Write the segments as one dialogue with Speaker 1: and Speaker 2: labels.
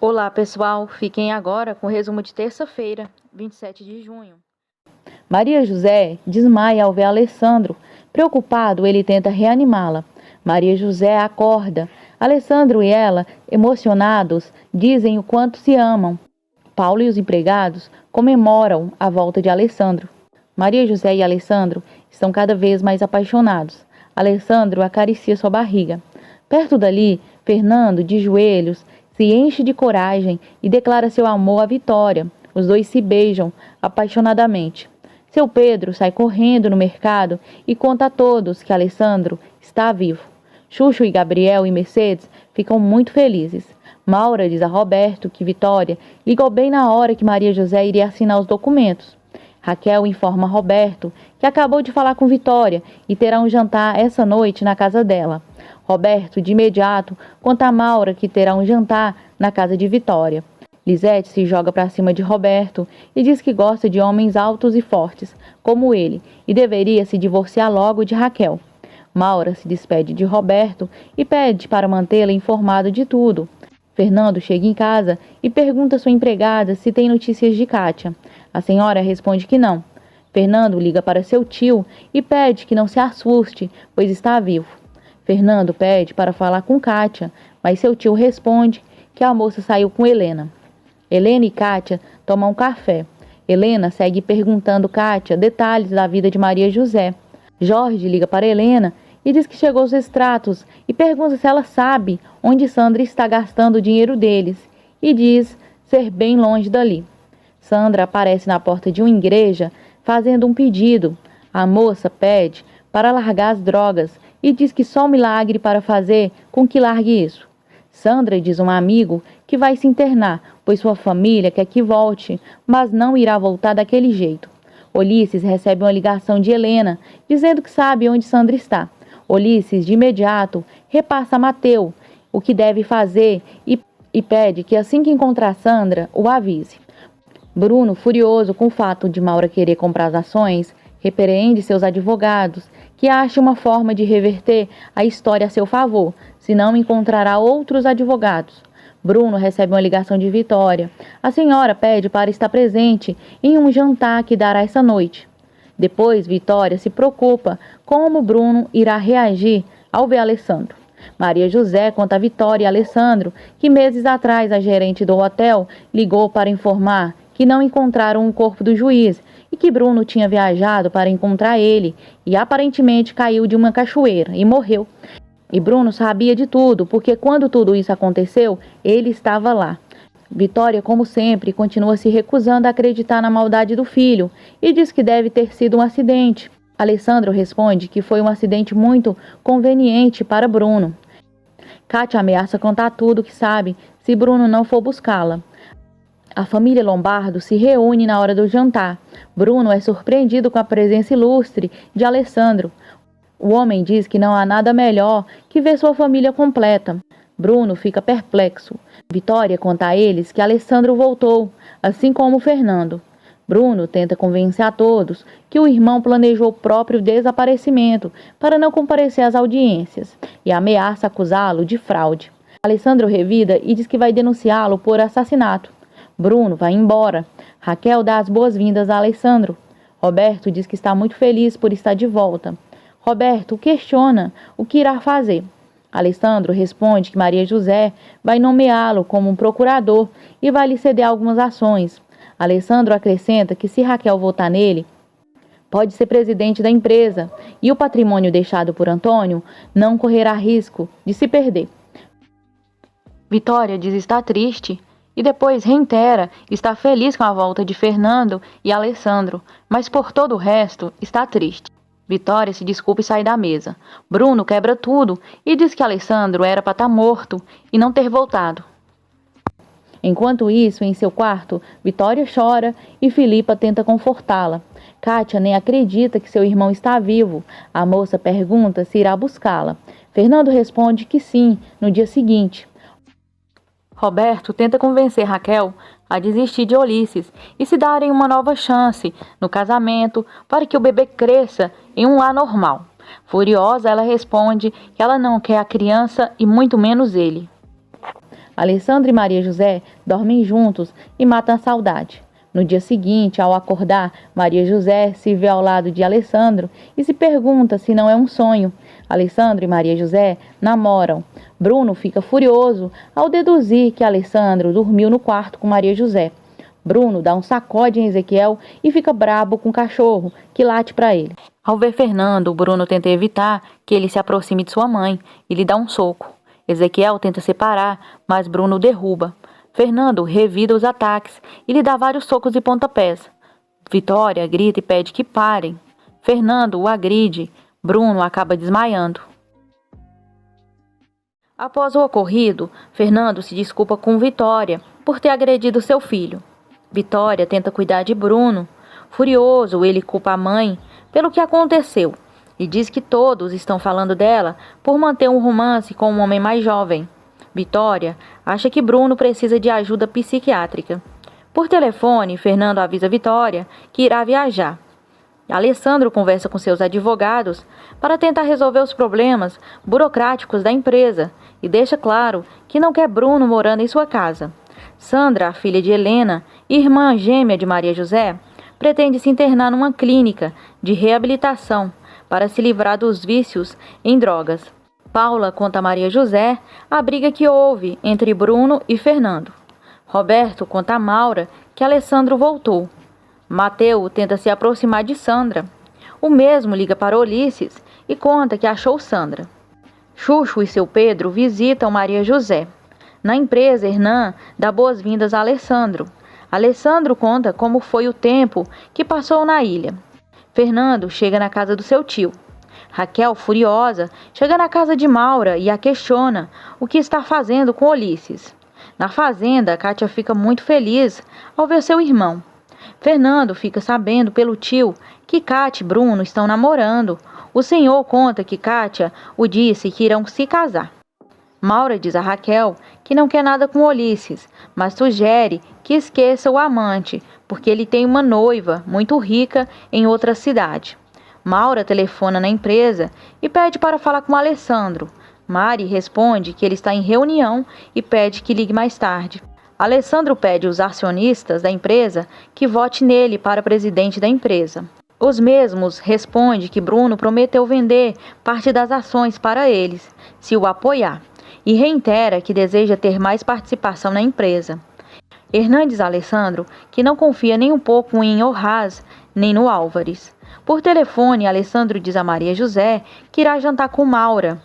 Speaker 1: Olá, pessoal. Fiquem agora com o resumo de terça-feira, 27 de junho. Maria José desmaia ao ver Alessandro. Preocupado, ele tenta reanimá-la. Maria José acorda. Alessandro e ela, emocionados, dizem o quanto se amam. Paulo e os empregados comemoram a volta de Alessandro. Maria José e Alessandro estão cada vez mais apaixonados. Alessandro acaricia sua barriga. Perto dali, Fernando, de joelhos, se enche de coragem e declara seu amor à Vitória. Os dois se beijam apaixonadamente. Seu Pedro sai correndo no mercado e conta a todos que Alessandro está vivo. Chuchu e Gabriel e Mercedes ficam muito felizes. Maura diz a Roberto que Vitória ligou bem na hora que Maria José iria assinar os documentos. Raquel informa a Roberto que acabou de falar com Vitória e terá um jantar essa noite na casa dela. Roberto, de imediato, conta a Maura que terá um jantar na casa de Vitória. Lisete se joga para cima de Roberto e diz que gosta de homens altos e fortes, como ele, e deveria se divorciar logo de Raquel. Maura se despede de Roberto e pede para mantê-la informada de tudo. Fernando chega em casa e pergunta à sua empregada se tem notícias de Kátia. A senhora responde que não. Fernando liga para seu tio e pede que não se assuste, pois está vivo. Fernando pede para falar com Kátia, mas seu tio responde que a moça saiu com Helena. Helena e Kátia tomam café. Helena segue perguntando Kátia detalhes da vida de Maria José. Jorge liga para Helena e diz que chegou os extratos e pergunta se ela sabe onde Sandra está gastando o dinheiro deles e diz ser bem longe dali. Sandra aparece na porta de uma igreja fazendo um pedido. A moça pede para largar as drogas e diz que só um milagre para fazer com que largue isso. Sandra diz a um amigo que vai se internar, pois sua família quer que volte, mas não irá voltar daquele jeito. Ulisses recebe uma ligação de Helena, dizendo que sabe onde Sandra está. Ulisses, de imediato, repassa a Mateu o que deve fazer e pede que assim que encontrar Sandra, o avise. Bruno, furioso com o fato de Maura querer comprar as ações, repreende seus advogados, que acham uma forma de reverter a história a seu favor, senão encontrará outros advogados. Bruno recebe uma ligação de Vitória. A senhora pede para estar presente em um jantar que dará essa noite. Depois, Vitória se preocupa como Bruno irá reagir ao ver Alessandro. Maria José conta a Vitória e Alessandro que meses atrás a gerente do hotel ligou para informar que não encontraram o corpo do juiz e que Bruno tinha viajado para encontrar ele e aparentemente caiu de uma cachoeira e morreu. E Bruno sabia de tudo, porque quando tudo isso aconteceu, ele estava lá. Vitória, como sempre, continua se recusando a acreditar na maldade do filho e diz que deve ter sido um acidente. Alessandro responde que foi um acidente muito conveniente para Bruno. Kátia ameaça contar tudo o que sabe se Bruno não for buscá-la. A família Lombardo se reúne na hora do jantar. Bruno é surpreendido com a presença ilustre de Alessandro. O homem diz que não há nada melhor que ver sua família completa. Bruno fica perplexo. Vitória conta a eles que Alessandro voltou, assim como Fernando. Bruno tenta convencer a todos que o irmão planejou o próprio desaparecimento para não comparecer às audiências e ameaça acusá-lo de fraude. Alessandro revida e diz que vai denunciá-lo por assassinato. Bruno vai embora. Raquel dá as boas-vindas a Alessandro. Roberto diz que está muito feliz por estar de volta. Roberto questiona o que irá fazer. Alessandro responde que Maria José vai nomeá-lo como um procurador e vai lhe ceder algumas ações. Alessandro acrescenta que se Raquel votar nele, pode ser presidente da empresa e o patrimônio deixado por Antônio não correrá risco de se perder. Vitória diz estar triste e depois reitera estar feliz com a volta de Fernando e Alessandro, mas por todo o resto está triste. Vitória se desculpa e sai da mesa. Bruno quebra tudo e diz que Alessandro era para estar morto e não ter voltado. Enquanto isso, em seu quarto, Vitória chora e Filipa tenta confortá-la. Kátia nem acredita que seu irmão está vivo. A moça pergunta se irá buscá-la. Fernando responde que sim, no dia seguinte. Roberto tenta convencer Raquel a desistir de Ulisses e se darem uma nova chance no casamento para que o bebê cresça em um lar normal. Furiosa, ela responde que ela não quer a criança e muito menos ele. Alessandro e Maria José dormem juntos e matam a saudade. No dia seguinte, ao acordar, Maria José se vê ao lado de Alessandro e se pergunta se não é um sonho. Alessandro e Maria José namoram. Bruno fica furioso ao deduzir que Alessandro dormiu no quarto com Maria José. Bruno dá um sacode em Ezequiel e fica brabo com o cachorro, que late para ele. Ao ver Fernando, Bruno tenta evitar que ele se aproxime de sua mãe e lhe dá um soco. Ezequiel tenta separar, mas Bruno o derruba. Fernando revida os ataques e lhe dá vários socos e pontapés. Vitória grita e pede que parem. Fernando o agride. Bruno acaba desmaiando. Após o ocorrido, Fernando se desculpa com Vitória por ter agredido seu filho. Vitória tenta cuidar de Bruno. Furioso, ele culpa a mãe pelo que aconteceu e diz que todos estão falando dela por manter um romance com um homem mais jovem. Vitória acha que Bruno precisa de ajuda psiquiátrica. Por telefone, Fernando avisa Vitória que irá viajar. Alessandro conversa com seus advogados para tentar resolver os problemas burocráticos da empresa e deixa claro que não quer Bruno morando em sua casa. Sandra, a filha de Helena, irmã gêmea de Maria José, pretende se internar numa clínica de reabilitação para se livrar dos vícios em drogas. Paula conta a Maria José a briga que houve entre Bruno e Fernando. Roberto conta a Maura que Alessandro voltou. Mateu tenta se aproximar de Sandra. O mesmo liga para Ulisses e conta que achou Sandra. Chuchu e seu Pedro visitam Maria José. Na empresa, Hernan dá boas-vindas a Alessandro. Alessandro conta como foi o tempo que passou na ilha. Fernando chega na casa do seu tio. Raquel, furiosa, chega na casa de Maura e a questiona o que está fazendo com Ulisses. Na fazenda, Kátia fica muito feliz ao ver seu irmão. Fernando fica sabendo pelo tio que Kátia e Bruno estão namorando. O senhor conta que Kátia o disse que irão se casar. Maura diz a Raquel que não quer nada com Ulisses, mas sugere que esqueça o amante, porque ele tem uma noiva muito rica em outra cidade. Maura telefona na empresa e pede para falar com Alessandro. Mari responde que ele está em reunião e pede que ligue mais tarde. Alessandro pede aos acionistas da empresa que vote nele para presidente da empresa. Os mesmos respondem que Bruno prometeu vender parte das ações para eles, se o apoiar, e reitera que deseja ter mais participação na empresa. Hernandes Alessandro que não confia nem um pouco em Orraz nem no Álvares. Por telefone, Alessandro diz a Maria José que irá jantar com Maura.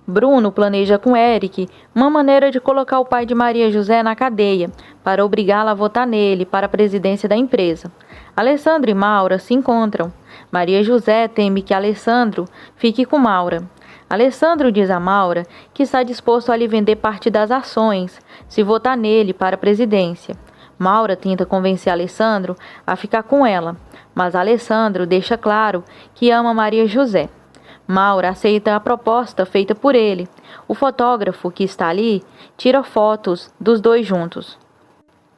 Speaker 1: Bruno planeja com Eric uma maneira de colocar o pai de Maria José na cadeia, para obrigá-la a votar nele para a presidência da empresa. Alessandro e Maura se encontram. Maria José teme que Alessandro fique com Maura. Alessandro diz a Maura que está disposto a lhe vender parte das ações, se votar nele para a presidência. Maura tenta convencer Alessandro a ficar com ela, mas Alessandro deixa claro que ama Maria José. Maura aceita a proposta feita por ele. O fotógrafo que está ali tira fotos dos dois juntos.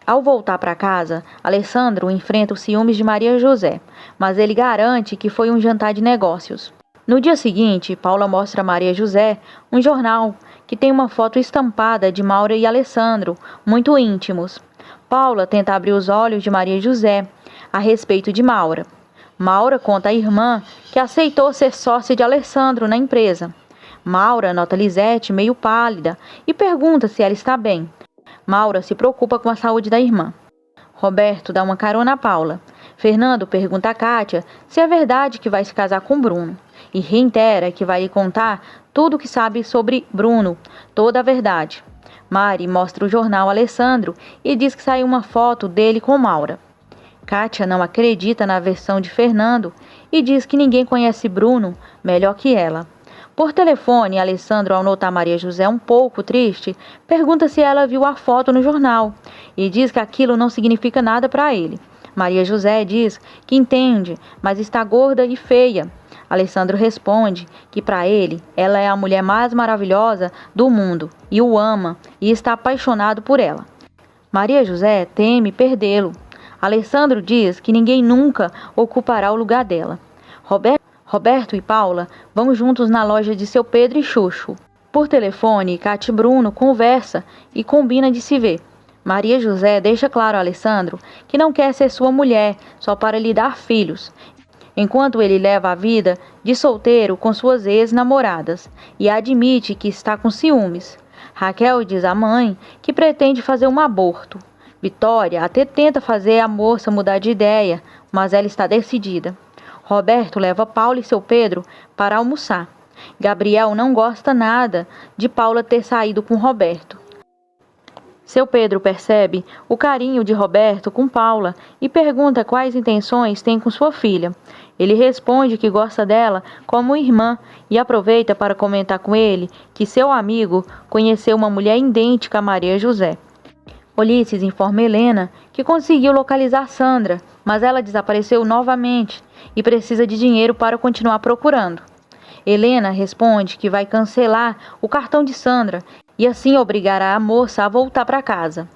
Speaker 1: Ao voltar para casa, Alessandro enfrenta os ciúmes de Maria José, mas ele garante que foi um jantar de negócios. No dia seguinte, Paula mostra a Maria José um jornal que tem uma foto estampada de Maura e Alessandro, muito íntimos. Paula tenta abrir os olhos de Maria José a respeito de Maura. Maura conta à irmã que aceitou ser sócia de Alessandro na empresa. Maura nota Lisete meio pálida e pergunta se ela está bem. Maura se preocupa com a saúde da irmã. Roberto dá uma carona a Paula. Fernando pergunta a Kátia se é verdade que vai se casar com Bruno e reitera que vai lhe contar tudo o que sabe sobre Bruno, toda a verdade. Mari mostra o jornal a Alessandro e diz que saiu uma foto dele com Maura. Kátia não acredita na versão de Fernando e diz que ninguém conhece Bruno melhor que ela. Por telefone, Alessandro, ao notar Maria José um pouco triste, pergunta se ela viu a foto no jornal e diz que aquilo não significa nada para ele. Maria José diz que entende, mas está gorda e feia. Alessandro responde que para ele, ela é a mulher mais maravilhosa do mundo e o ama e está apaixonado por ela. Maria José teme perdê-lo. Alessandro diz que ninguém nunca ocupará o lugar dela. Roberto e Paula vão juntos na loja de seu Pedro e Chuchu. Por telefone, Cátia e Bruno conversa e combina de se ver. Maria José deixa claro a Alessandro que não quer ser sua mulher só para lhe dar filhos, enquanto ele leva a vida de solteiro com suas ex-namoradas e admite que está com ciúmes. Raquel diz à mãe que pretende fazer um aborto. Vitória até tenta fazer a moça mudar de ideia, mas ela está decidida. Roberto leva Paula e seu Pedro para almoçar. Gabriel não gosta nada de Paula ter saído com Roberto. Seu Pedro percebe o carinho de Roberto com Paula e pergunta quais intenções tem com sua filha. Ele responde que gosta dela como irmã e aproveita para comentar com ele que seu amigo conheceu uma mulher idêntica a Maria José. Ulisses informa Helena que conseguiu localizar Sandra, mas ela desapareceu novamente e precisa de dinheiro para continuar procurando. Helena responde que vai cancelar o cartão de Sandra e assim obrigará a moça a voltar para casa.